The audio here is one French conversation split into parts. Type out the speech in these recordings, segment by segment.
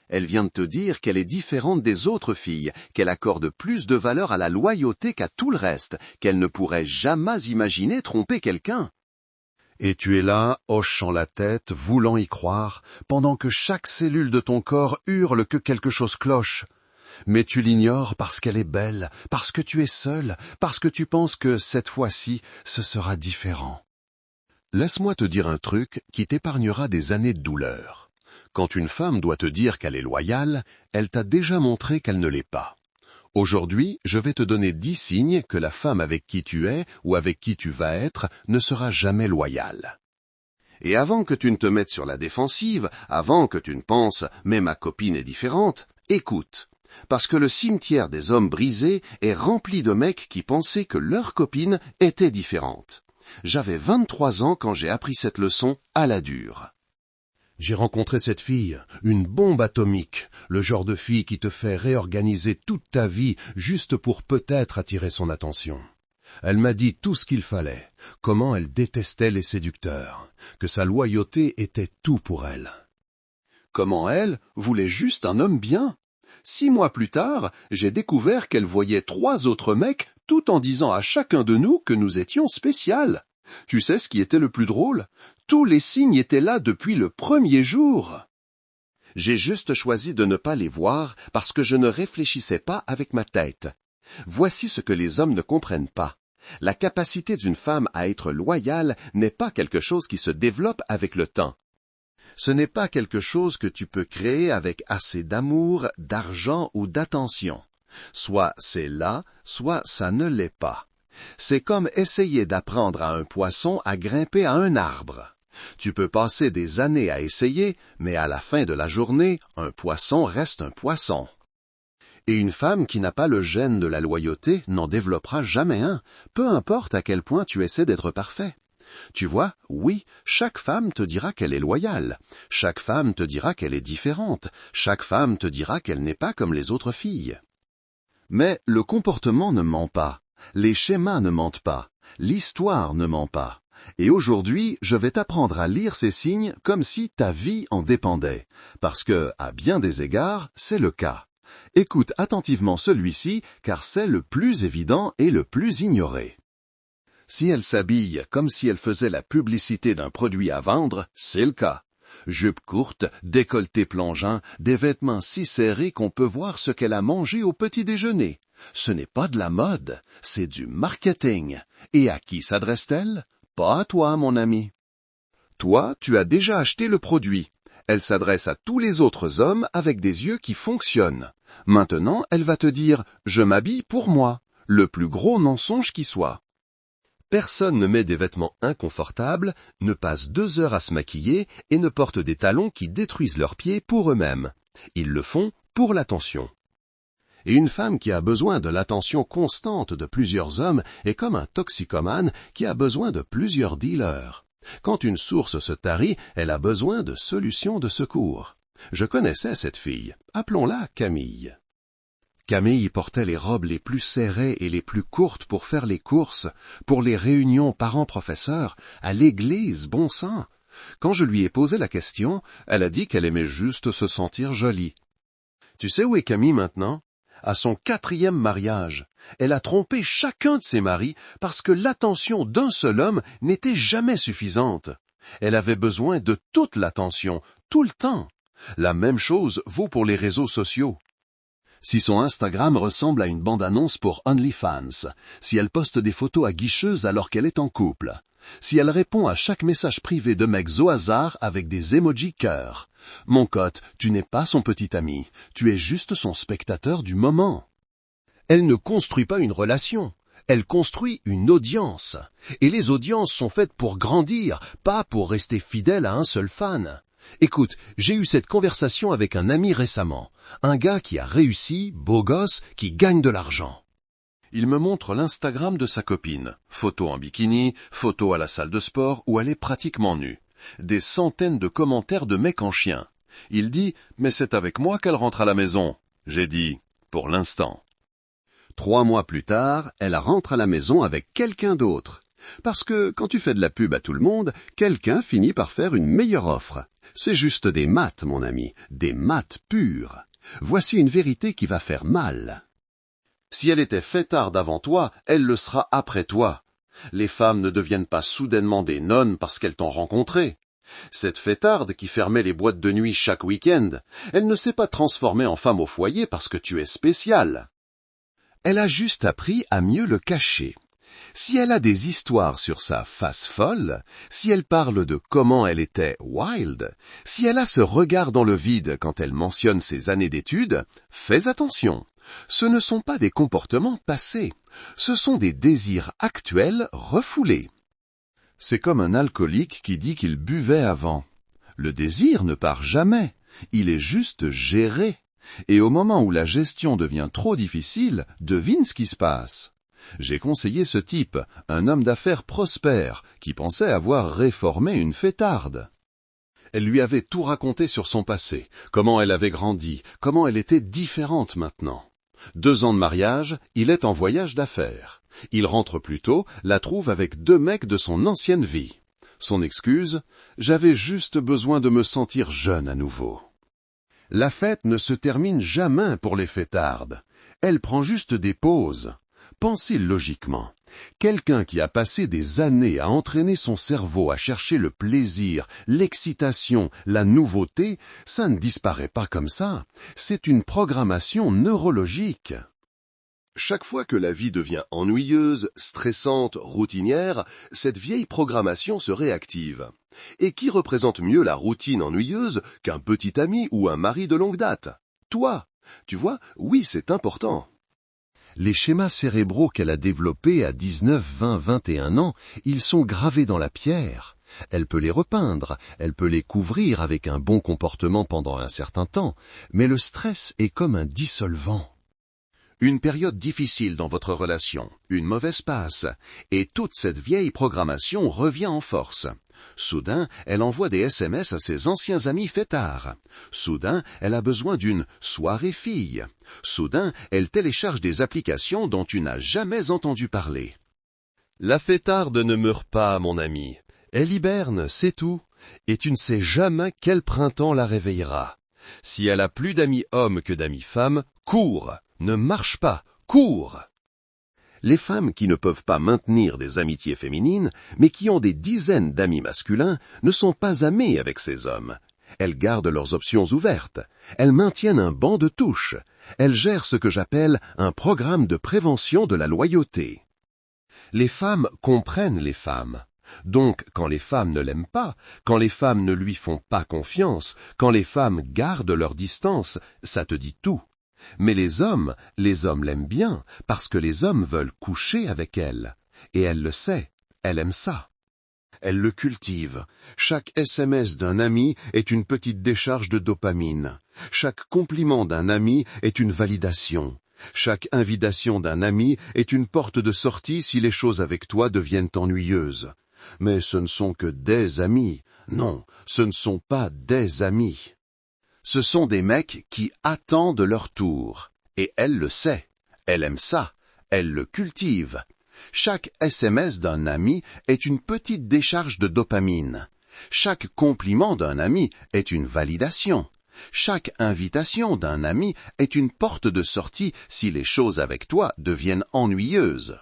Elle vient de te dire qu'elle est différente des autres filles, qu'elle accorde plus de valeur à la loyauté qu'à tout le reste, qu'elle ne pourrait jamais imaginer tromper quelqu'un. Et tu es là, hochant la tête, voulant y croire, pendant que chaque cellule de ton corps hurle que quelque chose cloche. Mais tu l'ignores parce qu'elle est belle, parce que tu es seul, parce que tu penses que cette fois-ci, ce sera différent. Laisse-moi te dire un truc qui t'épargnera des années de douleur. Quand une femme doit te dire qu'elle est loyale, elle t'a déjà montré qu'elle ne l'est pas. Aujourd'hui, je vais te donner 10 signes que la femme avec qui tu es ou avec qui tu vas être ne sera jamais loyale. Et avant que tu ne te mettes sur la défensive, avant que tu ne penses « mais ma copine est différente », écoute. Parce que le cimetière des hommes brisés est rempli de mecs qui pensaient que leur copine était différente. J'avais 23 ans quand j'ai appris cette leçon à la dure. J'ai rencontré cette fille, une bombe atomique, le genre de fille qui te fait réorganiser toute ta vie juste pour peut-être attirer son attention. Elle m'a dit tout ce qu'il fallait, comment elle détestait les séducteurs, que sa loyauté était tout pour elle. Comment elle voulait juste un homme bien. 6 mois plus tard, j'ai découvert qu'elle voyait 3 autres mecs tout en disant à chacun de nous que nous étions spéciales. Tu sais ce qui était le plus drôle? Tous les signes étaient là depuis le premier jour. J'ai juste choisi de ne pas les voir parce que je ne réfléchissais pas avec ma tête. Voici ce que les hommes ne comprennent pas. La capacité d'une femme à être loyale n'est pas quelque chose qui se développe avec le temps. Ce n'est pas quelque chose que tu peux créer avec assez d'amour, d'argent ou d'attention. Soit c'est là, soit ça ne l'est pas. C'est comme essayer d'apprendre à un poisson à grimper à un arbre. Tu peux passer des années à essayer, mais à la fin de la journée, un poisson reste un poisson. Et une femme qui n'a pas le gène de la loyauté n'en développera jamais un, peu importe à quel point tu essaies d'être parfait. Tu vois, oui, chaque femme te dira qu'elle est loyale, chaque femme te dira qu'elle est différente, chaque femme te dira qu'elle n'est pas comme les autres filles. Mais le comportement ne ment pas. Les schémas ne mentent pas, l'histoire ne ment pas. Et aujourd'hui, je vais t'apprendre à lire ces signes comme si ta vie en dépendait, parce que, à bien des égards, c'est le cas. Écoute attentivement celui-ci, car c'est le plus évident et le plus ignoré. Si elle s'habille comme si elle faisait la publicité d'un produit à vendre, c'est le cas. Jupe courte, décolleté plongeant, des vêtements si serrés qu'on peut voir ce qu'elle a mangé au petit déjeuner. Ce n'est pas de la mode, c'est du marketing. Et à qui s'adresse-t-elle? Pas à toi, mon ami. Toi, tu as déjà acheté le produit. Elle s'adresse à tous les autres hommes avec des yeux qui fonctionnent. Maintenant, elle va te dire « Je m'habille pour moi », le plus gros mensonge qui soit. Personne ne met des vêtements inconfortables, ne passe 2 heures à se maquiller et ne porte des talons qui détruisent leurs pieds pour eux-mêmes. Ils le font pour l'attention. Et une femme qui a besoin de l'attention constante de plusieurs hommes est comme un toxicomane qui a besoin de plusieurs dealers. Quand une source se tarit, elle a besoin de solutions de secours. Je connaissais cette fille, appelons-la Camille. Camille portait les robes les plus serrées et les plus courtes pour faire les courses, pour les réunions parents-professeurs, à l'église, bon sang. Quand je lui ai posé la question, elle a dit qu'elle aimait juste se sentir jolie. Tu sais où est Camille maintenant? À son 4e mariage. Elle a trompé chacun de ses maris parce que l'attention d'un seul homme n'était jamais suffisante. Elle avait besoin de toute l'attention, tout le temps. La même chose vaut pour les réseaux sociaux. Si son Instagram ressemble à une bande-annonce pour OnlyFans, si elle poste des photos aguicheuses alors qu'elle est en couple, si elle répond à chaque message privé de mecs au hasard avec des emojis cœur. Mon cote, tu n'es pas son petit ami, tu es juste son spectateur du moment. Elle ne construit pas une relation, elle construit une audience. Et les audiences sont faites pour grandir, pas pour rester fidèle à un seul fan. Écoute, j'ai eu cette conversation avec un ami récemment, un gars qui a réussi, beau gosse, qui gagne de l'argent. Il me montre l'Instagram de sa copine, photo en bikini, photo à la salle de sport où elle est pratiquement nue. Des centaines de commentaires de mecs en chien. Il dit « Mais c'est avec moi qu'elle rentre à la maison ». J'ai dit « Pour l'instant ». 3 mois plus tard, elle rentre à la maison avec quelqu'un d'autre. Parce que quand tu fais de la pub à tout le monde, quelqu'un finit par faire une meilleure offre. C'est juste des maths, mon ami, des maths pures. Voici une vérité qui va faire mal. Si elle était fêtarde avant toi, elle le sera après toi. Les femmes ne deviennent pas soudainement des nonnes parce qu'elles t'ont rencontré. Cette fêtarde qui fermait les boîtes de nuit chaque week-end, elle ne s'est pas transformée en femme au foyer parce que tu es spécial. Elle a juste appris à mieux le cacher. Si elle a des histoires sur sa face folle, si elle parle de comment elle était wild, si elle a ce regard dans le vide quand elle mentionne ses années d'études, fais attention. Ce ne sont pas des comportements passés, ce sont des désirs actuels refoulés. C'est comme un alcoolique qui dit qu'il buvait avant. Le désir ne part jamais, il est juste géré. Et au moment où la gestion devient trop difficile, devine ce qui se passe. J'ai conseillé ce type, un homme d'affaires prospère, qui pensait avoir réformé une fêtarde. Elle lui avait tout raconté sur son passé, comment elle avait grandi, comment elle était différente maintenant. 2 ans de mariage, il est en voyage d'affaires. Il rentre plus tôt, la trouve avec 2 mecs de son ancienne vie. Son excuse, j'avais juste besoin de me sentir jeune à nouveau. La fête ne se termine jamais pour les fêtardes. Elle prend juste des pauses. Pensez logiquement. Quelqu'un qui a passé des années à entraîner son cerveau à chercher le plaisir, l'excitation, la nouveauté, ça ne disparaît pas comme ça. C'est une programmation neurologique. Chaque fois que la vie devient ennuyeuse, stressante, routinière, cette vieille programmation se réactive. Et qui représente mieux la routine ennuyeuse qu'un petit ami ou un mari de longue date? Toi! Tu vois, oui, c'est important. Les schémas cérébraux qu'elle a développés à 19, 20, 21 ans, ils sont gravés dans la pierre. Elle peut les repeindre, elle peut les couvrir avec un bon comportement pendant un certain temps, mais le stress est comme un dissolvant. Une période difficile dans votre relation, une mauvaise passe, et toute cette vieille programmation revient en force. Soudain, elle envoie des SMS à ses anciens amis fêtards. Soudain, elle a besoin d'une soirée fille. Soudain, elle télécharge des applications dont tu n'as jamais entendu parler. La fêtarde ne meurt pas, mon ami. Elle hiberne, c'est tout. Et tu ne sais jamais quel printemps la réveillera. Si elle a plus d'amis hommes que d'amis femmes, cours! Ne marche pas, cours! Les femmes qui ne peuvent pas maintenir des amitiés féminines, mais qui ont des dizaines d'amis masculins, ne sont pas amées avec ces hommes. Elles gardent leurs options ouvertes. Elles maintiennent un banc de touche. Elles gèrent ce que j'appelle un programme de prévention de la loyauté. Les femmes comprennent les femmes. Donc, quand les femmes ne l'aiment pas, quand les femmes ne lui font pas confiance, quand les femmes gardent leur distance, ça te dit tout. Mais les hommes l'aiment bien, parce que les hommes veulent coucher avec elle. Et elle le sait, elle aime ça. Elle le cultive. Chaque SMS d'un ami est une petite décharge de dopamine. Chaque compliment d'un ami est une validation. Chaque invitation d'un ami est une porte de sortie si les choses avec toi deviennent ennuyeuses. Mais ce ne sont que des amis. Non, ce ne sont pas des amis. Ce sont des mecs qui attendent leur tour. Et elle le sait. Elle aime ça. Elle le cultive. Chaque SMS d'un ami est une petite décharge de dopamine. Chaque compliment d'un ami est une validation. Chaque invitation d'un ami est une porte de sortie si les choses avec toi deviennent ennuyeuses.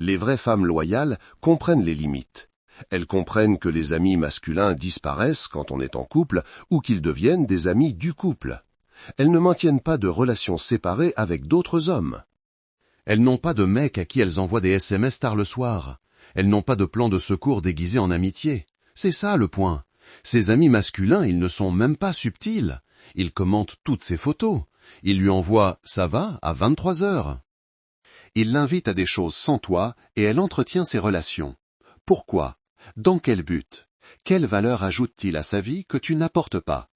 Les vraies femmes loyales comprennent les limites. Elles comprennent que les amis masculins disparaissent quand on est en couple ou qu'ils deviennent des amis du couple. Elles ne maintiennent pas de relations séparées avec d'autres hommes. Elles n'ont pas de mecs à qui elles envoient des SMS tard le soir. Elles n'ont pas de plan de secours déguisé en amitié. C'est ça le point. Ces amis masculins, ils ne sont même pas subtils. Ils commentent toutes ses photos. Ils lui envoient « ça va » à 23 heures. Ils l'invitent à des choses sans toi et elle entretient ses relations. Pourquoi? Dans quel but? Quelle valeur ajoute-t-il à sa vie que tu n'apportes pas?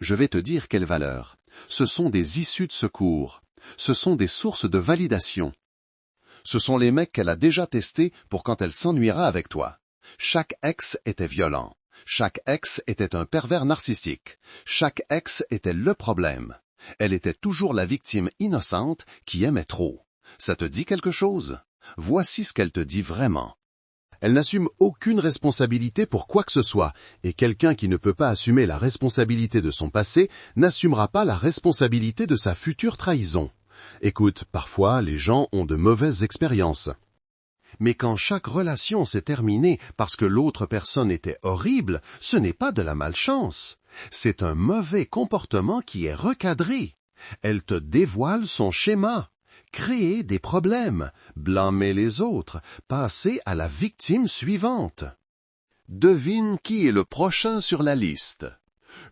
Je vais te dire quelle valeur. Ce sont des issues de secours. Ce sont des sources de validation. Ce sont les mecs qu'elle a déjà testés pour quand elle s'ennuiera avec toi. Chaque ex était violent. Chaque ex était un pervers narcissique. Chaque ex était le problème. Elle était toujours la victime innocente qui aimait trop. Ça te dit quelque chose? Voici ce qu'elle te dit vraiment. Elle n'assume aucune responsabilité pour quoi que ce soit, et quelqu'un qui ne peut pas assumer la responsabilité de son passé n'assumera pas la responsabilité de sa future trahison. Écoute, parfois les gens ont de mauvaises expériences. Mais quand chaque relation s'est terminée parce que l'autre personne était horrible, ce n'est pas de la malchance. C'est un mauvais comportement qui est recadré. Elle te dévoile son schéma. Créer des problèmes, blâmer les autres, passer à la victime suivante. Devine qui est le prochain sur la liste.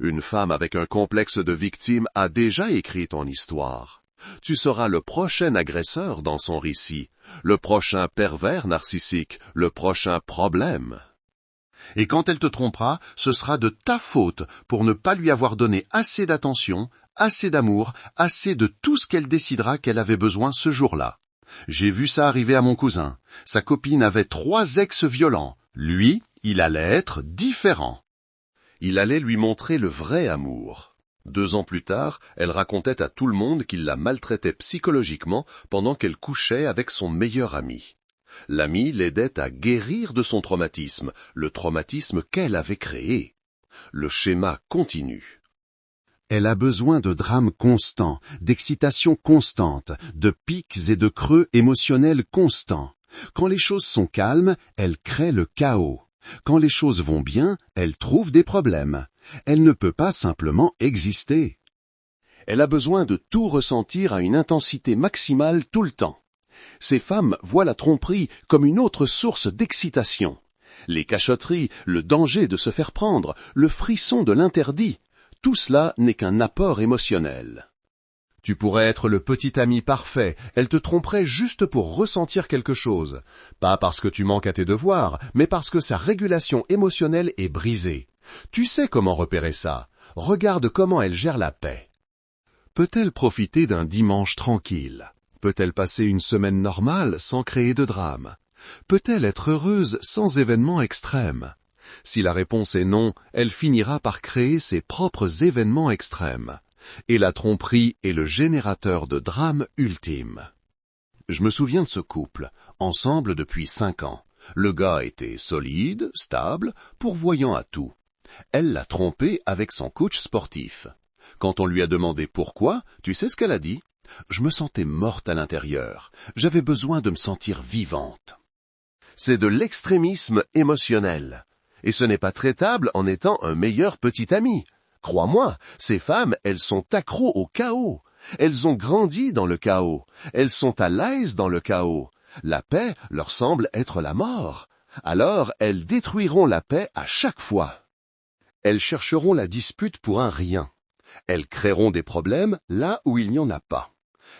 Une femme avec un complexe de victime a déjà écrit ton histoire. Tu seras le prochain agresseur dans son récit, le prochain pervers narcissique, le prochain problème. Et quand elle te trompera, ce sera de ta faute pour ne pas lui avoir donné assez d'attention, assez d'amour, assez de tout ce qu'elle décidera qu'elle avait besoin ce jour-là. J'ai vu ça arriver à mon cousin. Sa copine avait 3 ex violents. Lui, il allait être différent. Il allait lui montrer le vrai amour. 2 ans plus tard, elle racontait à tout le monde qu'il la maltraitait psychologiquement pendant qu'elle couchait avec son meilleur ami. L'ami l'aidait à guérir de son traumatisme, le traumatisme qu'elle avait créé. Le schéma continue. Elle a besoin de drames constants, d'excitations constantes, de pics et de creux émotionnels constants. Quand les choses sont calmes, elle crée le chaos. Quand les choses vont bien, elle trouve des problèmes. Elle ne peut pas simplement exister. Elle a besoin de tout ressentir à une intensité maximale tout le temps. Ces femmes voient la tromperie comme une autre source d'excitation. Les cachotteries, le danger de se faire prendre, le frisson de l'interdit, tout cela n'est qu'un apport émotionnel. Tu pourrais être le petit ami parfait, elle te tromperait juste pour ressentir quelque chose. Pas parce que tu manques à tes devoirs, mais parce que sa régulation émotionnelle est brisée. Tu sais comment repérer ça. Regarde comment elle gère la paix. Peut-elle profiter d'un dimanche tranquille? Peut-elle passer une semaine normale sans créer de drame? Peut-elle être heureuse sans événements extrêmes? Si la réponse est non, elle finira par créer ses propres événements extrêmes. Et la tromperie est le générateur de drames ultime. Je me souviens de ce couple, ensemble depuis 5 ans. Le gars était solide, stable, pourvoyant à tout. Elle l'a trompé avec son coach sportif. Quand on lui a demandé pourquoi, tu sais ce qu'elle a dit? Je me sentais morte à l'intérieur. J'avais besoin de me sentir vivante. C'est de l'extrémisme émotionnel. Et ce n'est pas traitable en étant un meilleur petit ami. Crois-moi, ces femmes, elles sont accros au chaos. Elles ont grandi dans le chaos. Elles sont à l'aise dans le chaos. La paix leur semble être la mort. Alors, elles détruiront la paix à chaque fois. Elles chercheront la dispute pour un rien. Elles créeront des problèmes là où il n'y en a pas.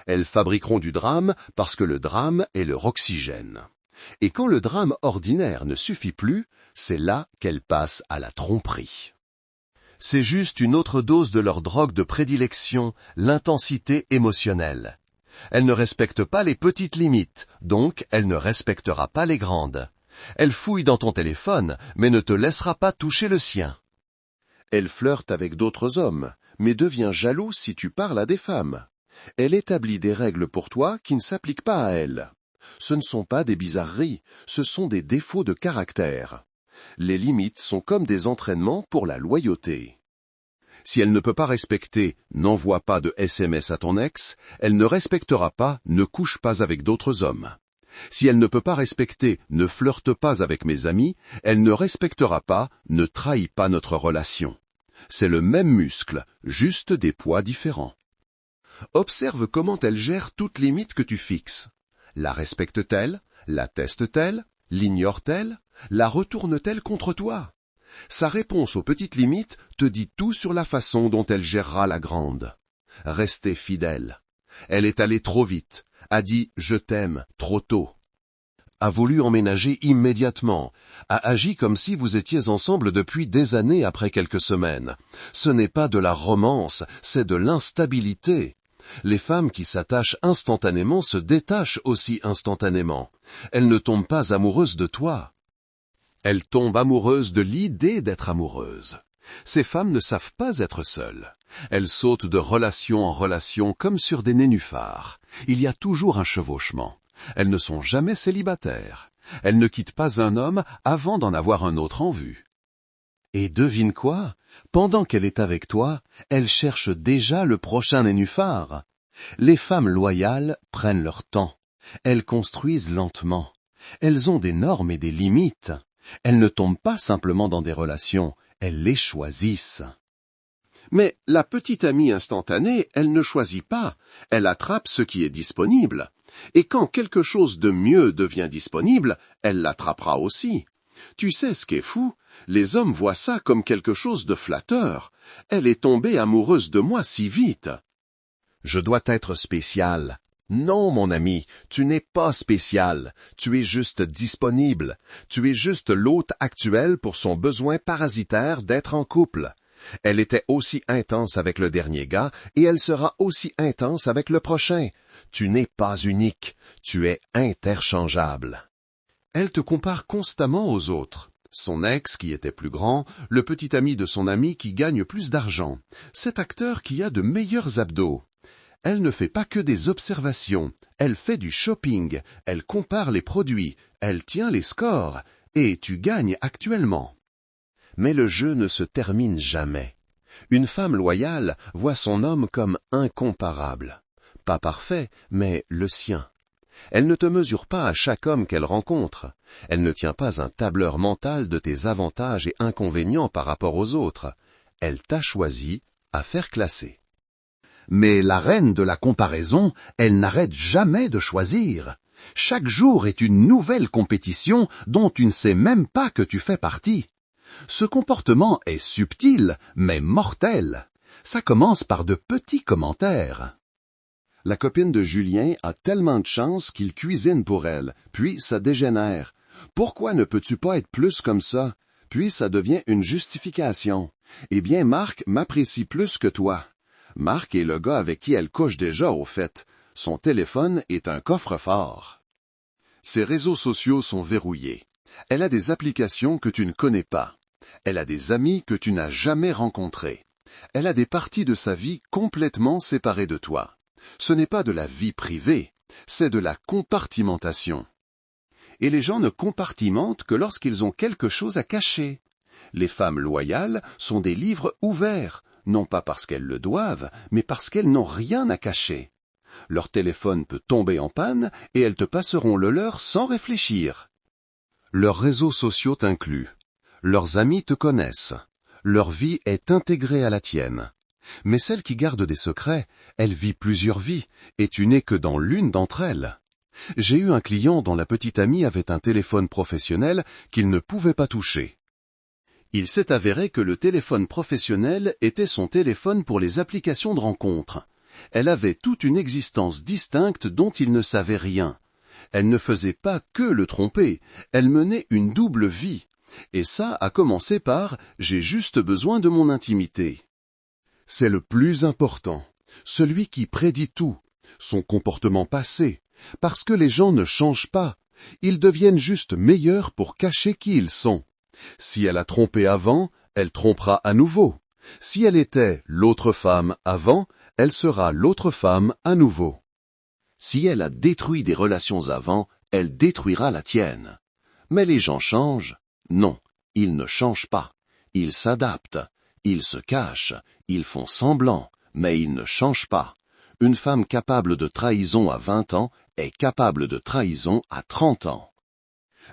Elles fabriqueront du drame parce que le drame est leur oxygène. Et quand le drame ordinaire ne suffit plus, c'est là qu'elles passent à la tromperie. C'est juste une autre dose de leur drogue de prédilection, l'intensité émotionnelle. Elle ne respecte pas les petites limites, donc elle ne respectera pas les grandes. Elle fouille dans ton téléphone, mais ne te laissera pas toucher le sien. Elle flirte avec d'autres hommes, mais devient jalouse si tu parles à des femmes. Elle établit des règles pour toi qui ne s'appliquent pas à elle. Ce ne sont pas des bizarreries, ce sont des défauts de caractère. Les limites sont comme des entraînements pour la loyauté. Si elle ne peut pas respecter « n'envoie pas de SMS à ton ex », elle ne respectera pas « ne couche pas avec d'autres hommes ». Si elle ne peut pas respecter « ne flirte pas avec mes amis », elle ne respectera pas « ne trahis pas notre relation ». C'est le même muscle, juste des poids différents. Observe comment elle gère toute limite que tu fixes. La respecte-t-elle? La teste-t-elle? L'ignore-t-elle? La retourne-t-elle contre toi? Sa réponse aux petites limites te dit tout sur la façon dont elle gérera la grande. Restez fidèle. Elle est allée trop vite, a dit « je t'aime » trop tôt. A voulu emménager immédiatement, a agi comme si vous étiez ensemble depuis des années après quelques semaines. Ce n'est pas de la romance, c'est de l'instabilité. Les femmes qui s'attachent instantanément se détachent aussi instantanément. Elles ne tombent pas amoureuses de toi. Elles tombent amoureuses de l'idée d'être amoureuses. Ces femmes ne savent pas être seules. Elles sautent de relation en relation comme sur des nénuphars. Il y a toujours un chevauchement. Elles ne sont jamais célibataires. Elle ne quitte pas un homme avant d'en avoir un autre en vue. Et devine quoi? Pendant qu'elle est avec toi, elle cherche déjà le prochain nénuphar. Les femmes loyales prennent leur temps. Elles construisent lentement. Elles ont des normes et des limites. Elles ne tombent pas simplement dans des relations, elles les choisissent. Mais la petite amie instantanée, elle ne choisit pas. Elle attrape ce qui est disponible. Et quand quelque chose de mieux devient disponible, elle l'attrapera aussi. Tu sais ce qui est fou? Les hommes voient ça comme quelque chose de flatteur. Elle est tombée amoureuse de moi si vite. Je dois être spécial. Non, mon ami, tu n'es pas spécial. Tu es juste disponible. Tu es juste l'hôte actuel pour son besoin parasitaire d'être en couple. Elle était aussi intense avec le dernier gars et elle sera aussi intense avec le prochain. Tu n'es pas unique. Tu es interchangeable. Elle te compare constamment aux autres. Son ex qui était plus grand, le petit ami de son ami qui gagne plus d'argent, cet acteur qui a de meilleurs abdos. Elle ne fait pas que des observations, elle fait du shopping, elle compare les produits, elle tient les scores, et tu gagnes actuellement. Mais le jeu ne se termine jamais. Une femme loyale voit son homme comme incomparable. Pas parfait, mais le sien. Elle ne te mesure pas à chaque homme qu'elle rencontre. Elle ne tient pas un tableur mental de tes avantages et inconvénients par rapport aux autres. Elle t'a choisi à faire classer. Mais la reine de la comparaison, elle n'arrête jamais de choisir. Chaque jour est une nouvelle compétition dont tu ne sais même pas que tu fais partie. Ce comportement est subtil, mais mortel. Ça commence par de petits commentaires. La copine de Julien a tellement de chance qu'il cuisine pour elle, puis ça dégénère. Pourquoi ne peux-tu pas être plus comme ça? Puis ça devient une justification. Eh bien, Marc m'apprécie plus que toi. Marc est le gars avec qui elle couche déjà, au fait. Son téléphone est un coffre-fort. Ses réseaux sociaux sont verrouillés. Elle a des applications que tu ne connais pas. Elle a des amis que tu n'as jamais rencontrés. Elle a des parties de sa vie complètement séparées de toi. Ce n'est pas de la vie privée, c'est de la compartimentation. Et les gens ne compartimentent que lorsqu'ils ont quelque chose à cacher. Les femmes loyales sont des livres ouverts, non pas parce qu'elles le doivent, mais parce qu'elles n'ont rien à cacher. Leur téléphone peut tomber en panne et elles te passeront le leur sans réfléchir. Leurs réseaux sociaux t'incluent. Leurs amis te connaissent. Leur vie est intégrée à la tienne. Mais celle qui garde des secrets, elle vit plusieurs vies, et tu n'es que dans l'une d'entre elles. J'ai eu un client dont la petite amie avait un téléphone professionnel qu'il ne pouvait pas toucher. Il s'est avéré que le téléphone professionnel était son téléphone pour les applications de rencontres. Elle avait toute une existence distincte dont il ne savait rien. Elle ne faisait pas que le tromper, elle menait une double vie. Et ça a commencé par « j'ai juste besoin de mon intimité ». C'est le plus important, celui qui prédit tout, son comportement passé, parce que les gens ne changent pas, ils deviennent juste meilleurs pour cacher qui ils sont. Si elle a trompé avant, elle trompera à nouveau. Si elle était l'autre femme avant, elle sera l'autre femme à nouveau. Si elle a détruit des relations avant, elle détruira la tienne. Mais les gens changent? Non, ils ne changent pas. Ils s'adaptent. Ils se cachent, ils font semblant, mais ils ne changent pas. Une femme capable de trahison à 20 ans est capable de trahison à 30 ans.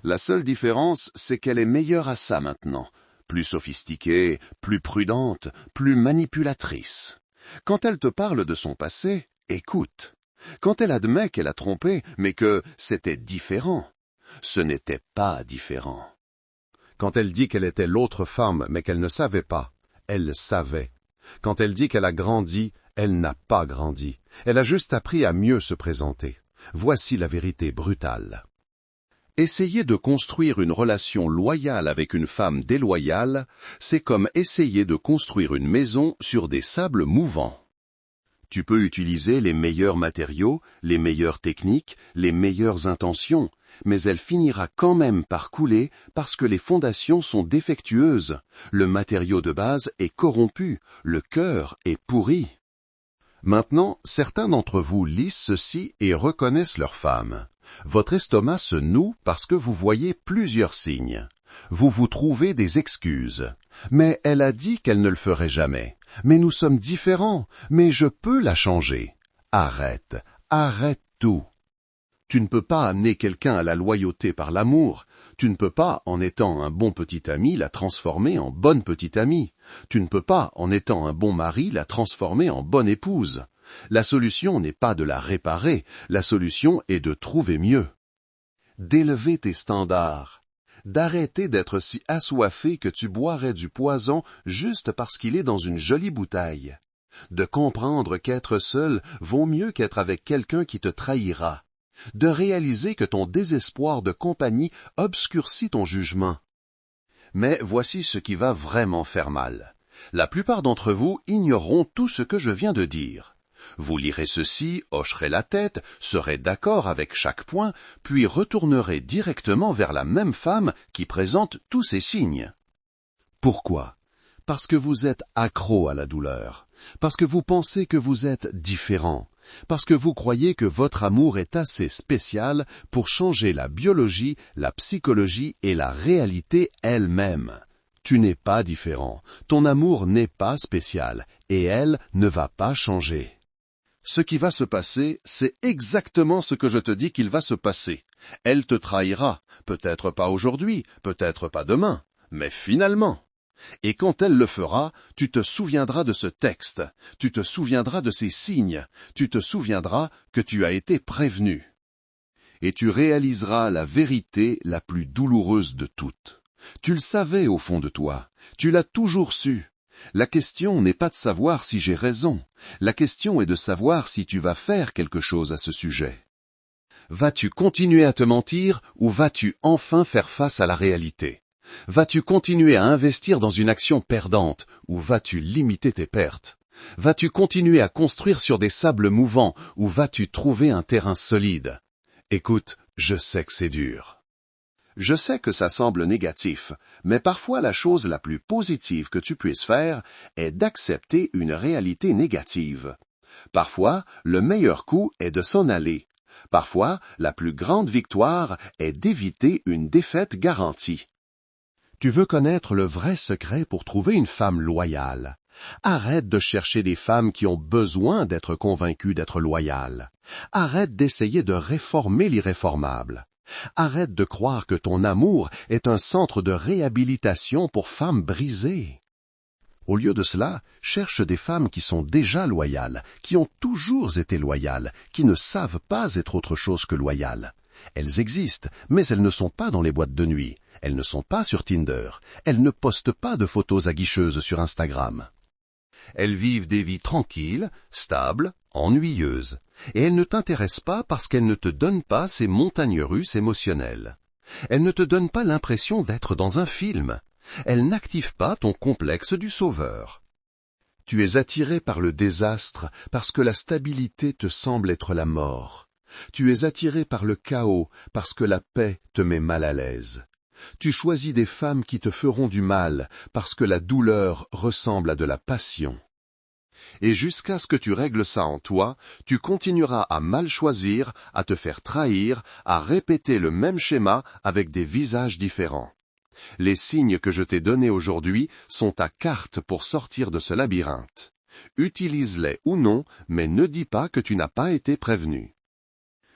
La seule différence, c'est qu'elle est meilleure à ça maintenant, plus sophistiquée, plus prudente, plus manipulatrice. Quand elle te parle de son passé, écoute. Quand elle admet qu'elle a trompé, mais que c'était différent, ce n'était pas différent. Quand elle dit qu'elle était l'autre femme, mais qu'elle ne savait pas, elle savait. Quand elle dit qu'elle a grandi, elle n'a pas grandi. Elle a juste appris à mieux se présenter. Voici la vérité brutale. Essayer de construire une relation loyale avec une femme déloyale, c'est comme essayer de construire une maison sur des sables mouvants. Tu peux utiliser les meilleurs matériaux, les meilleures techniques, les meilleures intentions, mais elle finira quand même par couler parce que les fondations sont défectueuses, le matériau de base est corrompu, le cœur est pourri. Maintenant, certains d'entre vous lisent ceci et reconnaissent leur femme. Votre estomac se noue parce que vous voyez plusieurs signes. Vous vous trouvez des excuses. Mais elle a dit qu'elle ne le ferait jamais. Mais nous sommes différents. Mais je peux la changer. Arrête, arrête tout. Tu ne peux pas amener quelqu'un à la loyauté par l'amour. Tu ne peux pas, en étant un bon petit ami, la transformer en bonne petite amie. Tu ne peux pas, en étant un bon mari, la transformer en bonne épouse. La solution n'est pas de la réparer, la solution est de trouver mieux. D'élever tes standards. D'arrêter d'être si assoiffé que tu boirais du poison juste parce qu'il est dans une jolie bouteille. De comprendre qu'être seul vaut mieux qu'être avec quelqu'un qui te trahira. De réaliser que ton désespoir de compagnie obscurcit ton jugement. Mais voici ce qui va vraiment faire mal. La plupart d'entre vous ignoreront tout ce que je viens de dire. Vous lirez ceci, hocherez la tête, serez d'accord avec chaque point, puis retournerez directement vers la même femme qui présente tous ces signes. Pourquoi? Parce que vous êtes accro à la douleur, parce que vous pensez que vous êtes différent, parce que vous croyez que votre amour est assez spécial pour changer la biologie, la psychologie et la réalité elle-même. Tu n'es pas différent, ton amour n'est pas spécial, et elle ne va pas changer. Ce qui va se passer, c'est exactement ce que je te dis qu'il va se passer. Elle te trahira, peut-être pas aujourd'hui, peut-être pas demain, mais finalement. Et quand elle le fera, tu te souviendras de ce texte, tu te souviendras de ces signes, tu te souviendras que tu as été prévenu. Et tu réaliseras la vérité la plus douloureuse de toutes. Tu le savais au fond de toi, tu l'as toujours su. La question n'est pas de savoir si j'ai raison, la question est de savoir si tu vas faire quelque chose à ce sujet. Vas-tu continuer à te mentir ou vas-tu enfin faire face à la réalité? Vas-tu continuer à investir dans une action perdante ou vas-tu limiter tes pertes? Vas-tu continuer à construire sur des sables mouvants ou vas-tu trouver un terrain solide? Écoute, je sais que c'est dur. Je sais que ça semble négatif, mais parfois la chose la plus positive que tu puisses faire est d'accepter une réalité négative. Parfois, le meilleur coup est de s'en aller. Parfois, la plus grande victoire est d'éviter une défaite garantie. Tu veux connaître le vrai secret pour trouver une femme loyale. Arrête de chercher des femmes qui ont besoin d'être convaincues d'être loyales. Arrête d'essayer de réformer l'irréformable. Arrête de croire que ton amour est un centre de réhabilitation pour femmes brisées. Au lieu de cela, cherche des femmes qui sont déjà loyales, qui ont toujours été loyales, qui ne savent pas être autre chose que loyales. Elles existent, mais elles ne sont pas dans les boîtes de nuit. Elles ne sont pas sur Tinder. Elles ne postent pas de photos aguicheuses sur Instagram. Elles vivent des vies tranquilles, stables, ennuyeuses. Et elles ne t'intéressent pas parce qu'elles ne te donnent pas ces montagnes russes émotionnelles. Elles ne te donnent pas l'impression d'être dans un film. Elles n'activent pas ton complexe du sauveur. Tu es attiré par le désastre parce que la stabilité te semble être la mort. Tu es attiré par le chaos parce que la paix te met mal à l'aise. Tu choisis des femmes qui te feront du mal parce que la douleur ressemble à de la passion. Et jusqu'à ce que tu règles ça en toi, tu continueras à mal choisir, à te faire trahir, à répéter le même schéma avec des visages différents. Les signes que je t'ai donnés aujourd'hui sont ta carte pour sortir de ce labyrinthe. Utilise-les ou non, mais ne dis pas que tu n'as pas été prévenu.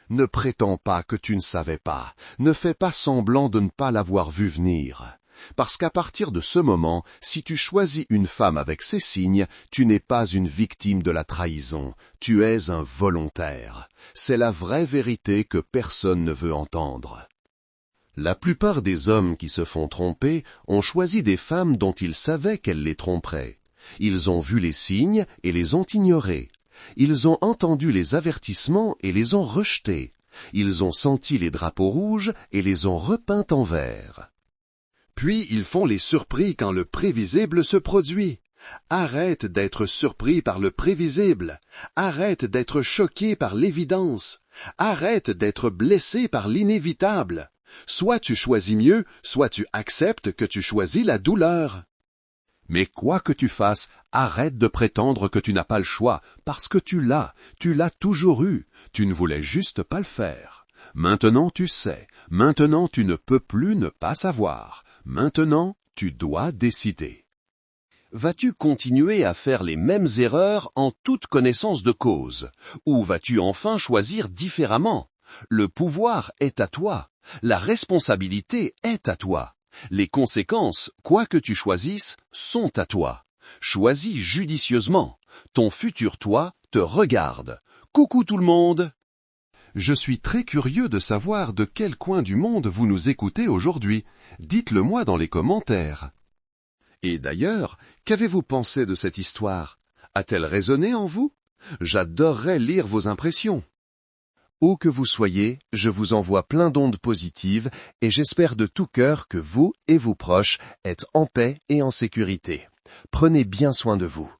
Ne prétends pas que tu ne savais pas, ne fais pas semblant de ne pas l'avoir vu venir. Parce qu'à partir de ce moment, si tu choisis une femme avec ces signes, tu n'es pas une victime de la trahison, tu es un volontaire. C'est la vraie vérité que personne ne veut entendre. La plupart des hommes qui se font tromper ont choisi des femmes dont ils savaient qu'elles les tromperaient. Ils ont vu les signes et les ont ignorés. Ils ont entendu les avertissements et les ont rejetés. Ils ont senti les drapeaux rouges et les ont repeints en vert. Puis ils font les surpris quand le prévisible se produit. Arrête d'être surpris par le prévisible. Arrête d'être choqué par l'évidence. Arrête d'être blessé par l'inévitable. Soit tu choisis mieux, soit tu acceptes que tu choisis la douleur. Mais quoi que tu fasses, arrête de prétendre que tu n'as pas le choix, parce que tu l'as toujours eu, tu ne voulais juste pas le faire. Maintenant tu sais, maintenant tu ne peux plus ne pas savoir, maintenant tu dois décider. Vas-tu continuer à faire les mêmes erreurs en toute connaissance de cause? Ou vas-tu enfin choisir différemment? Le pouvoir est à toi, la responsabilité est à toi. Les conséquences, quoi que tu choisisses, sont à toi. Choisis judicieusement. Ton futur toi te regarde. Coucou tout le monde! Je suis très curieux de savoir de quel coin du monde vous nous écoutez aujourd'hui. Dites-le moi dans les commentaires. Et d'ailleurs, qu'avez-vous pensé de cette histoire? A-t-elle résonné en vous? J'adorerais lire vos impressions. Où que vous soyez, je vous envoie plein d'ondes positives et j'espère de tout cœur que vous et vos proches êtes en paix et en sécurité. Prenez bien soin de vous.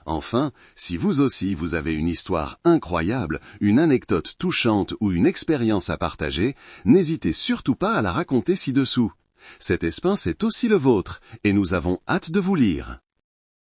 Enfin, si vous aussi vous avez une histoire incroyable, une anecdote touchante ou une expérience à partager, n'hésitez surtout pas à la raconter ci-dessous. Cet espace est aussi le vôtre et nous avons hâte de vous lire.